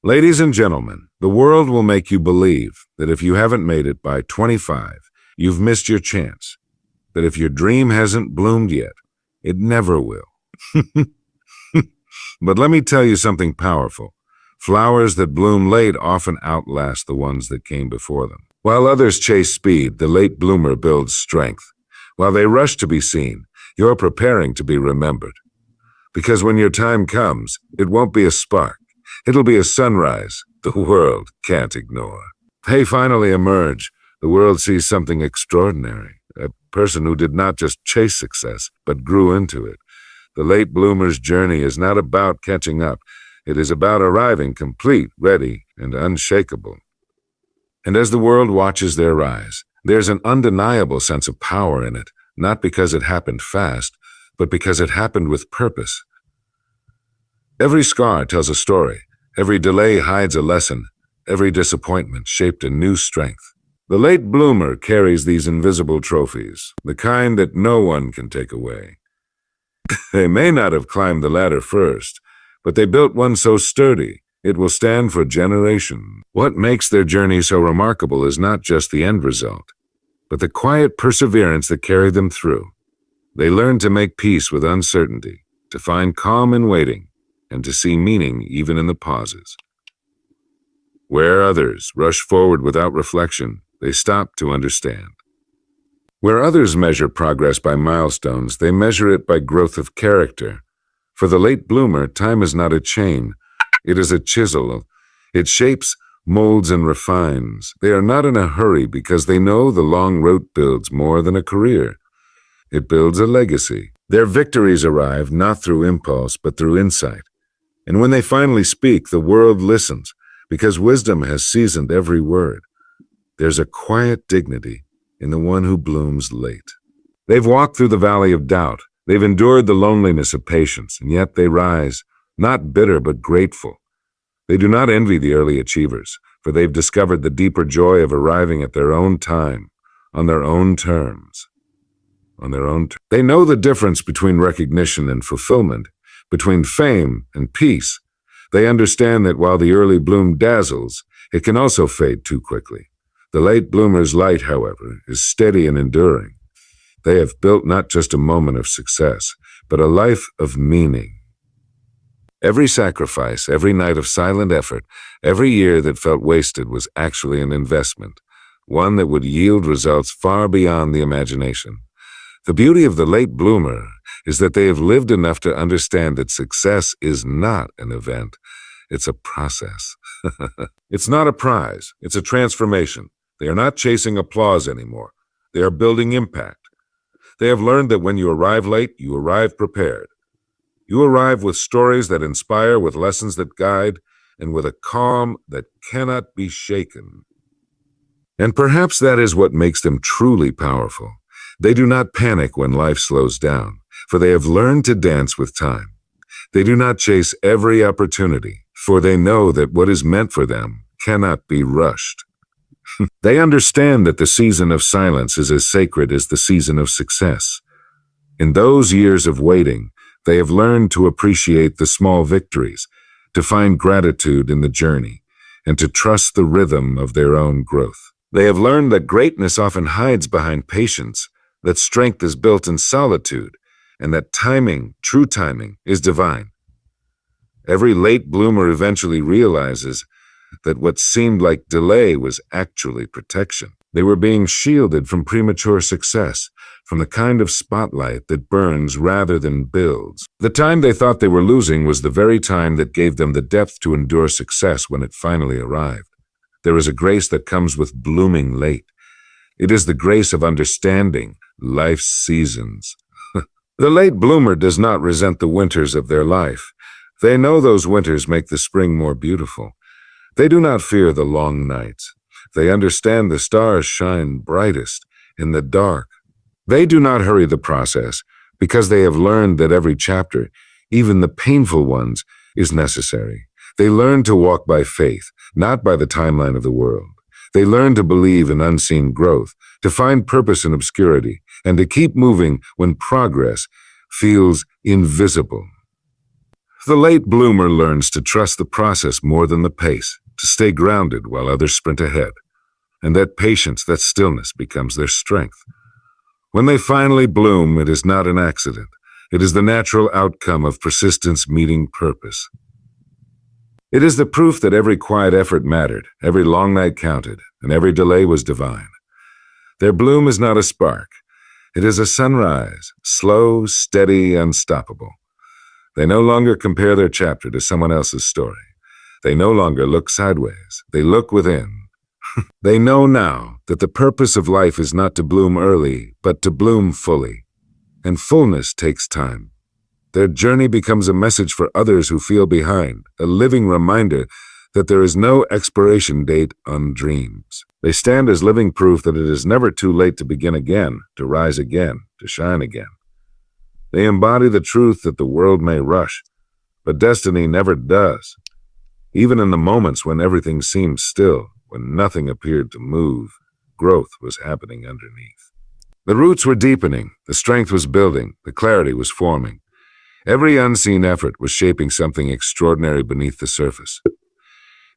Ladies and gentlemen, the world will make you believe that if you haven't made it by 25, you've missed your chance. That if your dream hasn't bloomed yet, it never will. But let me tell you something powerful. Flowers that bloom late often outlast the ones that came before them. While others chase speed, the late bloomer builds strength. While they rush to be seen, you're preparing to be remembered. Because when your time comes, it won't be a spark. It'll be a sunrise the world can't ignore. They finally emerge. The world sees something extraordinary. A person who did not just chase success, but grew into it. The late bloomer's journey is not about catching up. It is about arriving complete, ready, and unshakable. And as the world watches their rise, there's an undeniable sense of power in it, not because it happened fast, but because it happened with purpose. Every scar tells a story. Every delay hides a lesson. Every disappointment shaped a new strength. The late bloomer carries these invisible trophies, the kind that no one can take away. They may not have climbed the ladder first, but they built one so sturdy, it will stand for generations. What makes their journey so remarkable is not just the end result, but the quiet perseverance that carried them through. They learned to make peace with uncertainty, to find calm in waiting, and to see meaning even in the pauses. Where others rush forward without reflection, they stop to understand. Where others measure progress by milestones, they measure it by growth of character. For the late bloomer, time is not a chain. It is a chisel. It shapes, molds, and refines. They are not in a hurry because they know the long road builds more than a career. It builds a legacy. Their victories arrive not through impulse, but through insight. And when they finally speak, the world listens, because wisdom has seasoned every word. There's a quiet dignity in the one who blooms late. They've walked through the valley of doubt. They've endured the loneliness of patience, and yet they rise, not bitter but grateful. They do not envy the early achievers, for they've discovered the deeper joy of arriving at their own time, on their own terms. They know the difference between recognition and fulfillment, between fame and peace. They understand that while the early bloom dazzles, it can also fade too quickly. The late bloomer's light, however, is steady and enduring. They have built not just a moment of success, but a life of meaning. Every sacrifice, every night of silent effort, every year that felt wasted was actually an investment, one that would yield results far beyond the imagination. The beauty of the late bloomer is that they have lived enough to understand that success is not an event, it's a process. It's not a prize, it's a transformation. They are not chasing applause anymore. They are building impact. They have learned that when you arrive late, you arrive prepared. You arrive with stories that inspire, with lessons that guide, and with a calm that cannot be shaken. And perhaps that is what makes them truly powerful. They do not panic when life slows down, for they have learned to dance with time. They do not chase every opportunity, for they know that what is meant for them cannot be rushed. They understand that the season of silence is as sacred as the season of success. In those years of waiting, they have learned to appreciate the small victories, to find gratitude in the journey, and to trust the rhythm of their own growth. They have learned that greatness often hides behind patience, that strength is built in solitude, and that timing, true timing, is divine. Every late bloomer eventually realizes that what seemed like delay was actually protection. They were being shielded from premature success, from the kind of spotlight that burns rather than builds. The time they thought they were losing was the very time that gave them the depth to endure success when it finally arrived. There is a grace that comes with blooming late. It is the grace of understanding life's seasons. The late bloomer does not resent the winters of their life. They know those winters make the spring more beautiful. They do not fear the long nights. They understand the stars shine brightest in the dark. They do not hurry the process because they have learned that every chapter, even the painful ones, is necessary. They learn to walk by faith, not by the timeline of the world. They learn to believe in unseen growth, to find purpose in obscurity, and to keep moving when progress feels invisible. The late bloomer learns to trust the process more than the pace, to stay grounded while others sprint ahead. And that patience, that stillness becomes their strength. When they finally bloom, it is not an accident. It is the natural outcome of persistence meeting purpose. It is the proof that every quiet effort mattered, every long night counted, and every delay was divine. Their bloom is not a spark. It is a sunrise, slow, steady, unstoppable. They no longer compare their chapter to someone else's story. They no longer look sideways. They look within. They know now that the purpose of life is not to bloom early, but to bloom fully. And fullness takes time. Their journey becomes a message for others who feel behind, a living reminder that there is no expiration date on dreams. They stand as living proof that it is never too late to begin again, to rise again, to shine again. They embody the truth that the world may rush, but destiny never does. Even in the moments when everything seemed still, when nothing appeared to move, growth was happening underneath. The roots were deepening, the strength was building, the clarity was forming. Every unseen effort was shaping something extraordinary beneath the surface.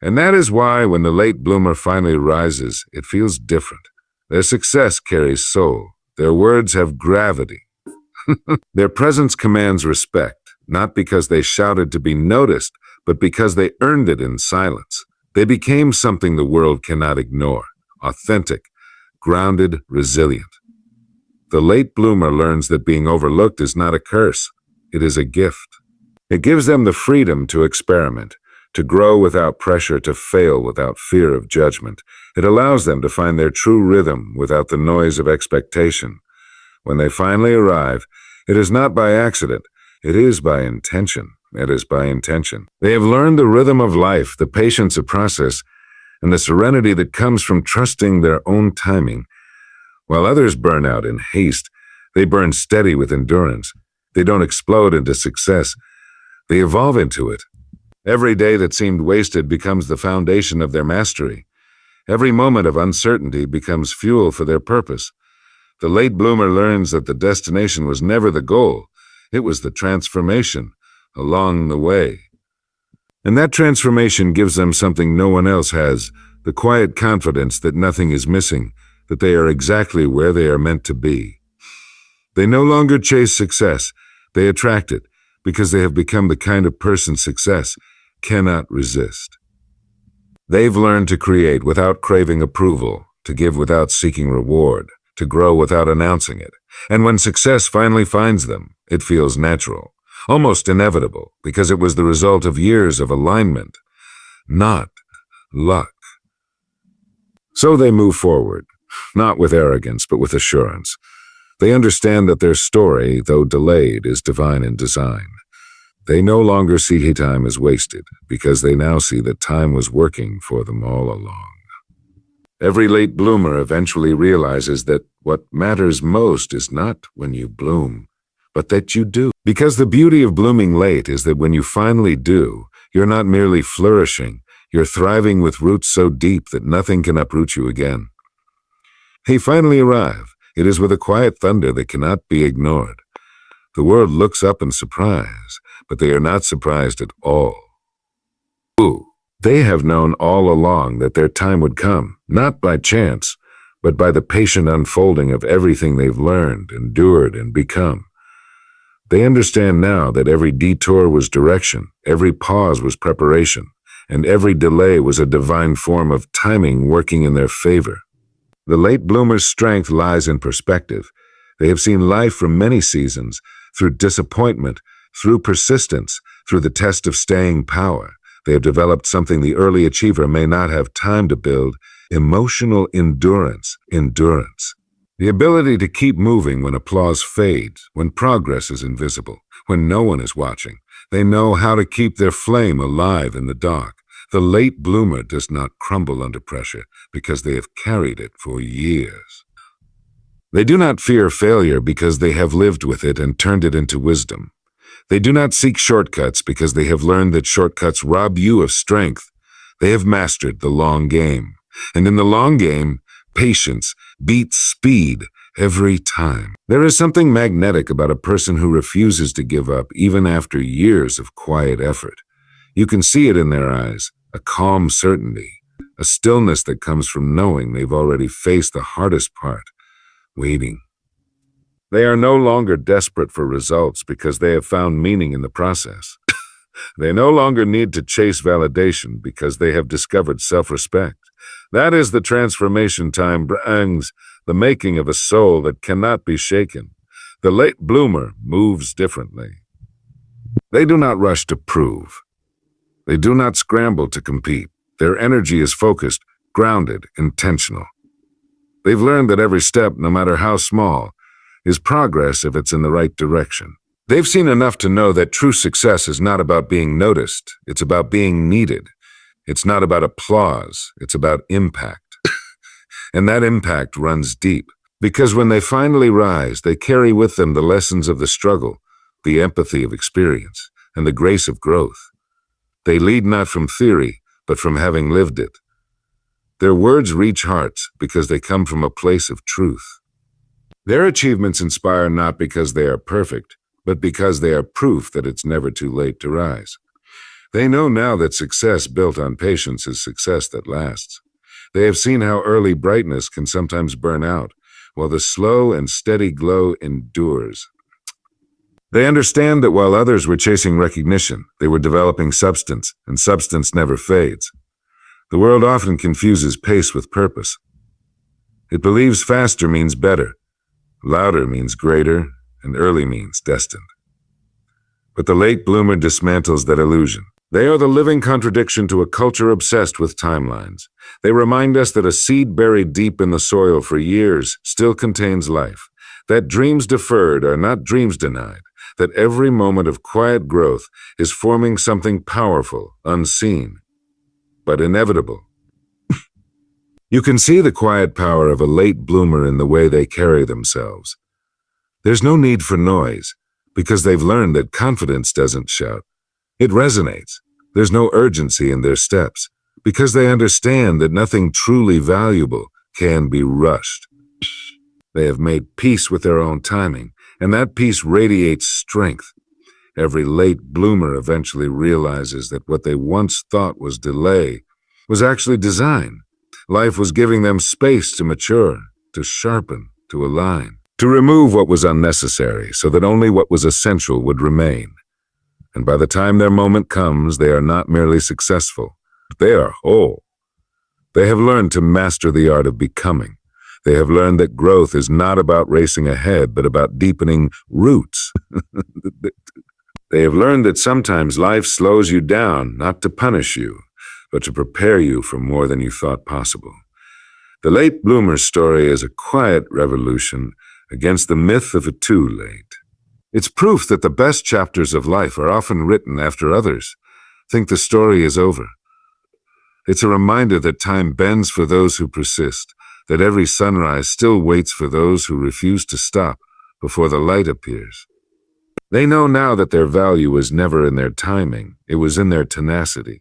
And that is why when the late bloomer finally rises, it feels different. Their success carries soul. Their words have gravity. Their presence commands respect, not because they shouted to be noticed, but because they earned it in silence. They became something the world cannot ignore, authentic, grounded, resilient. The late bloomer learns that being overlooked is not a curse. It is a gift. It gives them the freedom to experiment, to grow without pressure, to fail without fear of judgment. It allows them to find their true rhythm without the noise of expectation. When they finally arrive, it is not by accident, it is by intention. It is by intention. They have learned the rhythm of life, the patience of process, and the serenity that comes from trusting their own timing. While others burn out in haste, they burn steady with endurance. They don't explode into success. They evolve into it. Every day that seemed wasted becomes the foundation of their mastery. Every moment of uncertainty becomes fuel for their purpose. The late bloomer learns that the destination was never the goal. It was the transformation along the way. And that transformation gives them something no one else has, the quiet confidence that nothing is missing, that they are exactly where they are meant to be. They no longer chase success, they attract it, because they have become the kind of person success cannot resist. They've learned to create without craving approval, to give without seeking reward, to grow without announcing it. And when success finally finds them, it feels natural, almost inevitable, because it was the result of years of alignment, not luck. So they move forward, not with arrogance, but with assurance. They understand that their story, though delayed, is divine in design. They no longer see time as wasted, because they now see that time was working for them all along. Every late bloomer eventually realizes that what matters most is not when you bloom, but that you do. Because the beauty of blooming late is that when you finally do, you're not merely flourishing, you're thriving with roots so deep that nothing can uproot you again. They finally arrive. It is with a quiet thunder that cannot be ignored. The world looks up in surprise, but they are not surprised at all. Ooh, they have known all along that their time would come, not by chance, but by the patient unfolding of everything they've learned, endured, and become. They understand now that every detour was direction, every pause was preparation, and every delay was a divine form of timing working in their favor. The late bloomer's strength lies in perspective. They have seen life from many seasons, through disappointment, through persistence, through the test of staying power. They have developed something the early achiever may not have time to build: emotional endurance. The ability to keep moving when applause fades, when progress is invisible, when no one is watching. They know how to keep their flame alive in the dark. The late bloomer does not crumble under pressure because they have carried it for years. They do not fear failure because they have lived with it and turned it into wisdom. They do not seek shortcuts because they have learned that shortcuts rob you of strength. They have mastered the long game. And in the long game, patience beats speed, Every time. There is something magnetic about a person who refuses to give up even after years of quiet effort. You can see it in their eyes, a calm certainty, a stillness that comes from knowing they've already faced the hardest part, waiting. They are no longer desperate for results because they have found meaning in the process. They no longer need to chase validation because they have discovered self-respect. That is the transformation time brings, the making of a soul that cannot be shaken. The late bloomer moves differently. They do not rush to prove. They do not scramble to compete. Their energy is focused, grounded, intentional. They've learned that every step, no matter how small, is progress if it's in the right direction. They've seen enough to know that true success is not about being noticed, it's about being needed. It's not about applause, it's about impact. And that impact runs deep, because when they finally rise, they carry with them the lessons of the struggle, the empathy of experience, and the grace of growth. They lead not from theory, but from having lived it. Their words reach hearts because they come from a place of truth. Their achievements inspire not because they are perfect, but because they are proof that it's never too late to rise. They know now that success built on patience is success that lasts. They have seen how early brightness can sometimes burn out, while the slow and steady glow endures. They understand that while others were chasing recognition, they were developing substance, and substance never fades. The world often confuses pace with purpose. It believes faster means better, louder means greater, and early means destined. But the late bloomer dismantles that illusion. They are the living contradiction to a culture obsessed with timelines. They remind us that a seed buried deep in the soil for years still contains life, that dreams deferred are not dreams denied, that every moment of quiet growth is forming something powerful, unseen, but inevitable. You can see the quiet power of a late bloomer in the way they carry themselves. There's no need for noise, because they've learned that confidence doesn't shout. It resonates. There's no urgency in their steps, because they understand that nothing truly valuable can be rushed. They have made peace with their own timing, and that peace radiates strength. Every late bloomer eventually realizes that what they once thought was delay was actually design. Life was giving them space to mature, to sharpen, to align, to remove what was unnecessary so that only what was essential would remain. And by the time their moment comes, they are not merely successful, they are whole. They have learned to master the art of becoming. They have learned that growth is not about racing ahead, but about deepening roots. They have learned that sometimes life slows you down, not to punish you, but to prepare you for more than you thought possible. The late bloomer's story is a quiet revolution against the myth of a too late. It's proof that the best chapters of life are often written after others think the story is over. It's a reminder that time bends for those who persist, that every sunrise still waits for those who refuse to stop before the light appears. They know now that their value was never in their timing, it was in their tenacity.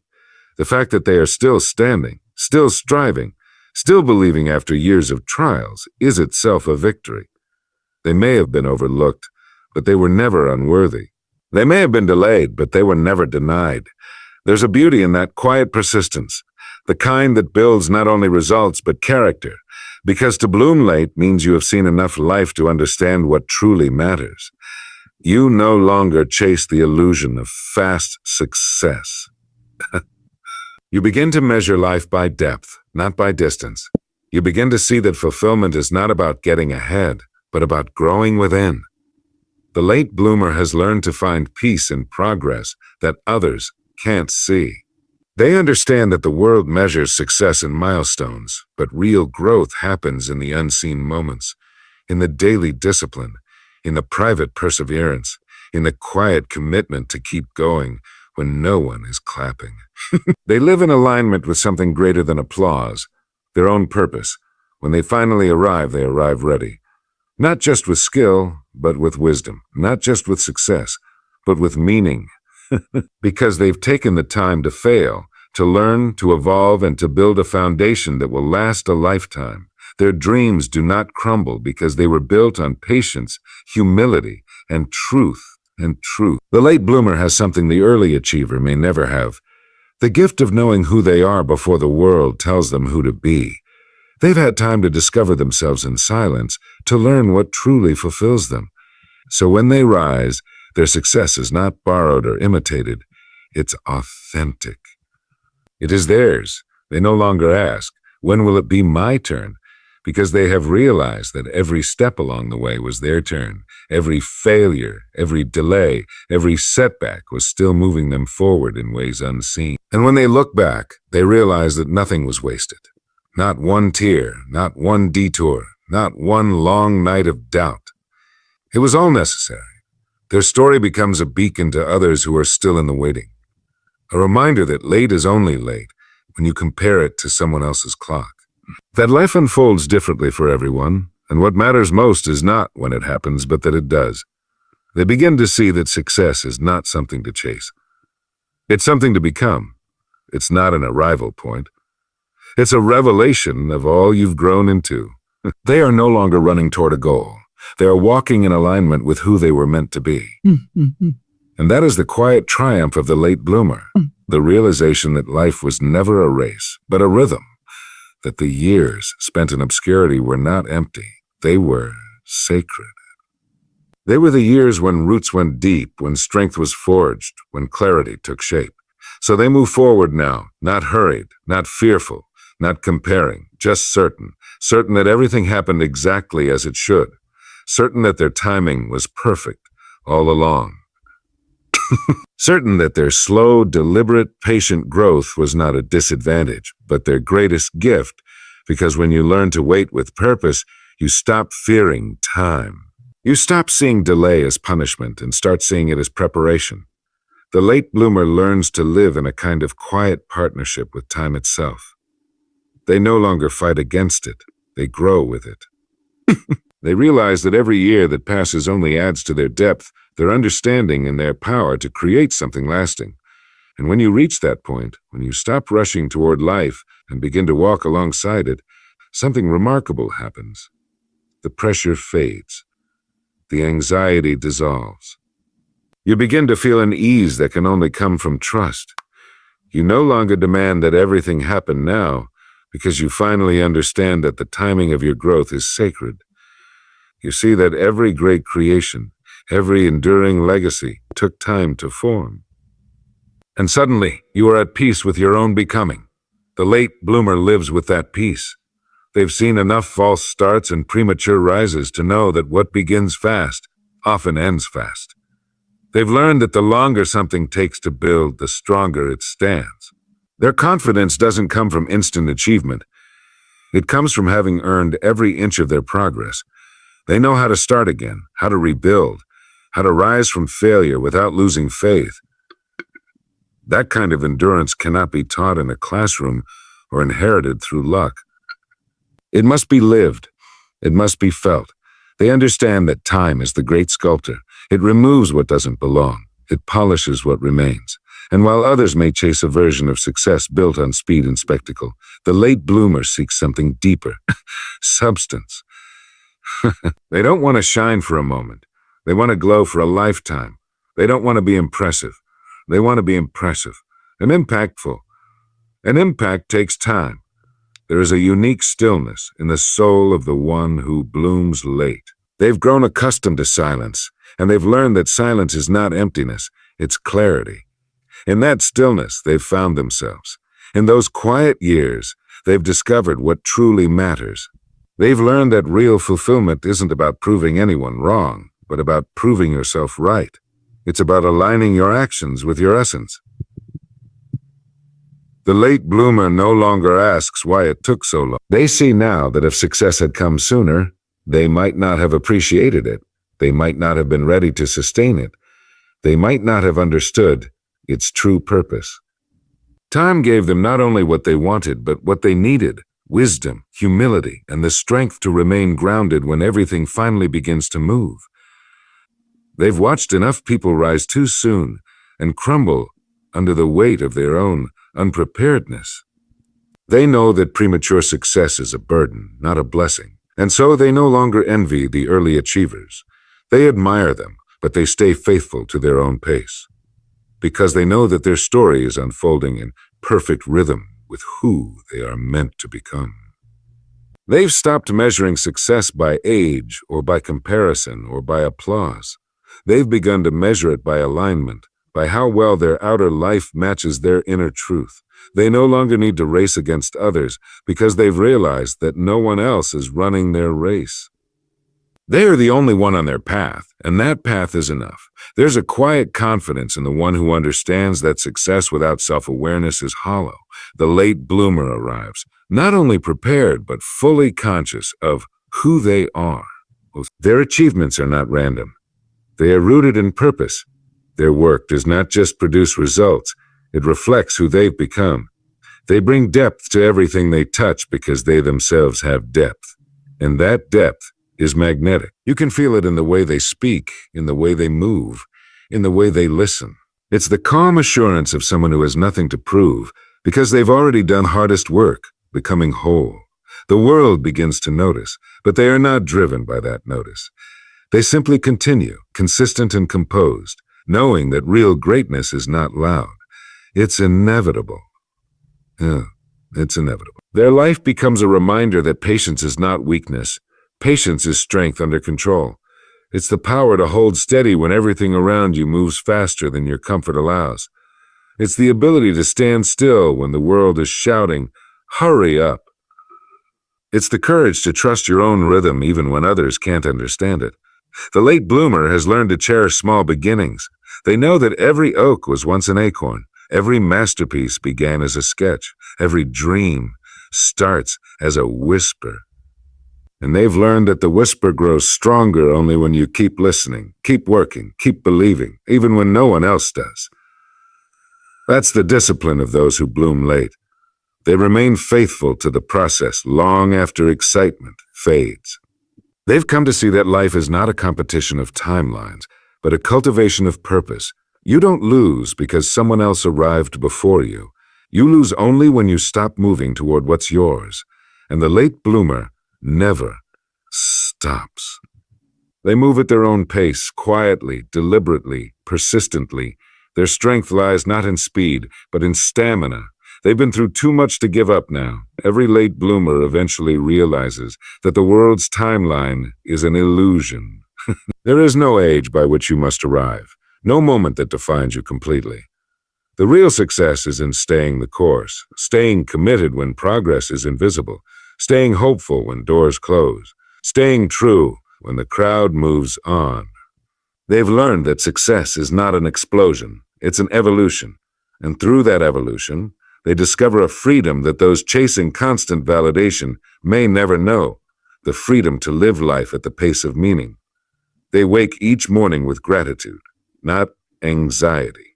The fact that they are still standing, still striving, still believing after years of trials is itself a victory. They may have been overlooked, but they were never unworthy. They may have been delayed, but they were never denied. There's a beauty in that quiet persistence, the kind that builds not only results but character, because to bloom late means you have seen enough life to understand what truly matters. You no longer chase the illusion of fast success. You begin to measure life by depth, not by distance. You begin to see that fulfillment is not about getting ahead, but about growing within. The late bloomer has learned to find peace in progress that others can't see. They understand that the world measures success in milestones, but real growth happens in the unseen moments, in the daily discipline, in the private perseverance, in the quiet commitment to keep going when no one is clapping. They live in alignment with something greater than applause, their own purpose. When they finally arrive, they arrive ready. Not just with skill, but with wisdom. Not just with success, but with meaning. Because they've taken the time to fail, to learn, to evolve, and to build a foundation that will last a lifetime. Their dreams do not crumble because they were built on patience, humility, and truth. The late bloomer has something the early achiever may never have: the gift of knowing who they are before the world tells them who to be. They've had time to discover themselves in silence, to learn what truly fulfills them. So when they rise, their success is not borrowed or imitated. It's authentic. It is theirs. They no longer ask, "When will it be my turn?" Because they have realized that every step along the way was their turn. Every failure, every delay, every setback was still moving them forward in ways unseen. And when they look back, they realize that nothing was wasted. Not one tear, not one detour, not one long night of doubt. It was all necessary. Their story becomes a beacon to others who are still in the waiting. A reminder that late is only late when you compare it to someone else's clock. That life unfolds differently for everyone, and what matters most is not when it happens, but that it does. They begin to see that success is not something to chase. It's something to become. It's not an arrival point. It's a revelation of all you've grown into. They are no longer running toward a goal. They are walking in alignment with who they were meant to be. And that is the quiet triumph of the late bloomer, the realization that life was never a race, but a rhythm, that the years spent in obscurity were not empty. They were sacred. They were the years when roots went deep, when strength was forged, when clarity took shape. So they move forward now, not hurried, not fearful, not comparing, just certain that everything happened exactly as it should, certain that their timing was perfect all along. Certain that their slow, deliberate, patient growth was not a disadvantage, but their greatest gift, because when you learn to wait with purpose, you stop fearing time. You stop seeing delay as punishment and start seeing it as preparation. The late bloomer learns to live in a kind of quiet partnership with time itself. They no longer fight against it, they grow with it. They realize that every year that passes only adds to their depth, their understanding, and their power to create something lasting. And when you reach that point, when you stop rushing toward life and begin to walk alongside it, something remarkable happens. The pressure fades. The anxiety dissolves. You begin to feel an ease that can only come from trust. You no longer demand that everything happen now, because you finally understand that the timing of your growth is sacred. You see that every great creation, every enduring legacy took time to form. And suddenly, you are at peace with your own becoming. The late bloomer lives with that peace. They've seen enough false starts and premature rises to know that what begins fast often ends fast. They've learned that the longer something takes to build, the stronger it stands. Their confidence doesn't come from instant achievement. It comes from having earned every inch of their progress. They know how to start again, how to rebuild, how to rise from failure without losing faith. That kind of endurance cannot be taught in a classroom or inherited through luck. It must be lived. It must be felt. They understand that time is the great sculptor. It removes what doesn't belong. It polishes what remains. And while others may chase a version of success built on speed and spectacle, the late bloomer seeks something deeper, substance. They don't want to shine for a moment. They want to glow for a lifetime. They don't want to be impressive. They want to be impressive and impactful. An impact takes time. There is a unique stillness in the soul of the one who blooms late. They've grown accustomed to silence, and they've learned that silence is not emptiness, it's clarity. In that stillness, they've found themselves. In those quiet years, they've discovered what truly matters. They've learned that real fulfillment isn't about proving anyone wrong, but about proving yourself right. It's about aligning your actions with your essence. The late bloomer no longer asks why it took so long. They see now that if success had come sooner, they might not have appreciated it. They might not have been ready to sustain it. They might not have understood its true purpose. Time gave them not only what they wanted, but what they needed: wisdom, humility, and the strength to remain grounded when everything finally begins to move. They've watched enough people rise too soon and crumble under the weight of their own unpreparedness. They know that premature success is a burden, not a blessing, and so they no longer envy the early achievers. They admire them, but they stay faithful to their own pace, because they know that their story is unfolding in perfect rhythm with who they are meant to become. They've stopped measuring success by age or by comparison or by applause. They've begun to measure it by alignment, by how well their outer life matches their inner truth. They no longer need to race against others because they've realized that no one else is running their race. They are the only one on their path, and that path is enough. There's a quiet confidence in the one who understands that success without self-awareness is hollow. The late bloomer arrives, not only prepared, but fully conscious of who they are. Their achievements are not random. They are rooted in purpose. Their work does not just produce results, it reflects who they've become. They bring depth to everything they touch because they themselves have depth. And that depth is magnetic. You can feel it in the way they speak, in the way they move, in the way they listen. It's the calm assurance of someone who has nothing to prove because they've already done hardest work, becoming whole. The world begins to notice, but they are not driven by that notice. They simply continue, consistent and composed, knowing that real greatness is not loud. It's inevitable. It's inevitable. Their life becomes a reminder that patience is not weakness. Patience is strength under control. It's the power to hold steady when everything around you moves faster than your comfort allows. It's the ability to stand still when the world is shouting, "Hurry up." It's the courage to trust your own rhythm even when others can't understand it. The late bloomer has learned to cherish small beginnings. They know that every oak was once an acorn. Every masterpiece began as a sketch. Every dream starts as a whisper. And they've learned that the whisper grows stronger only when you keep listening, keep working, keep believing, even when no one else does. That's the discipline of those who bloom late. They remain faithful to the process long after excitement fades. They've come to see that life is not a competition of timelines, but a cultivation of purpose. You don't lose because someone else arrived before you. You lose only when you stop moving toward what's yours. And the late bloomer never stops. They move at their own pace, quietly, deliberately, persistently. Their strength lies not in speed, but in stamina. They've been through too much to give up now. Every late bloomer eventually realizes that the world's timeline is an illusion. There is no age by which you must arrive, no moment that defines you completely. The real success is in staying the course, staying committed when progress is invisible, staying hopeful when doors close, staying true when the crowd moves on. They've learned that success is not an explosion, it's an evolution. And through that evolution, they discover a freedom that those chasing constant validation may never know, the freedom to live life at the pace of meaning. They wake each morning with gratitude, not anxiety.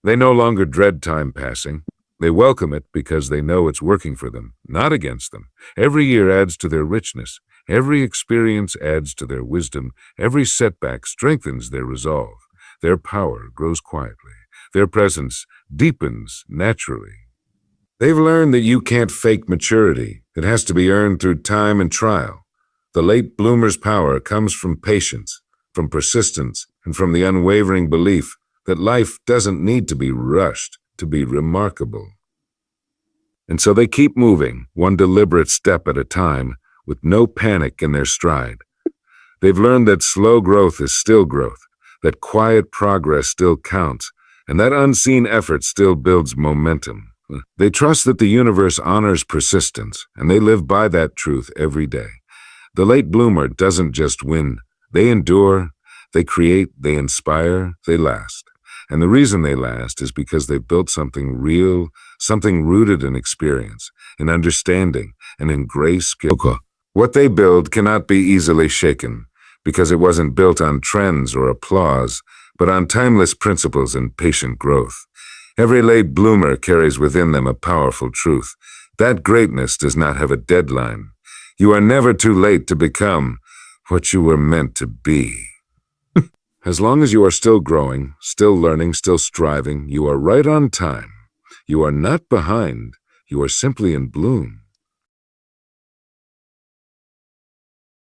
They no longer dread time passing. They welcome it because they know it's working for them, not against them. Every year adds to their richness. Every experience adds to their wisdom. Every setback strengthens their resolve. Their power grows quietly. Their presence deepens naturally. They've learned that you can't fake maturity. It has to be earned through time and trial. The late bloomer's power comes from patience, from persistence, and from the unwavering belief that life doesn't need to be rushed to be remarkable. And so they keep moving, one deliberate step at a time, with no panic in their stride. They've learned that slow growth is still growth, that quiet progress still counts, and that unseen effort still builds momentum. They trust that the universe honors persistence, and they live by that truth every day. The late bloomer doesn't just win. They endure, they create, they inspire, they last. And the reason they last is because they've built something real, something rooted in experience, in understanding, and in grace. What they build cannot be easily shaken, because it wasn't built on trends or applause, but on timeless principles and patient growth. Every late bloomer carries within them a powerful truth. That greatness does not have a deadline. You are never too late to become what you were meant to be. As long as you are still growing, still learning, still striving, you are right on time. You are not behind. You are simply in bloom.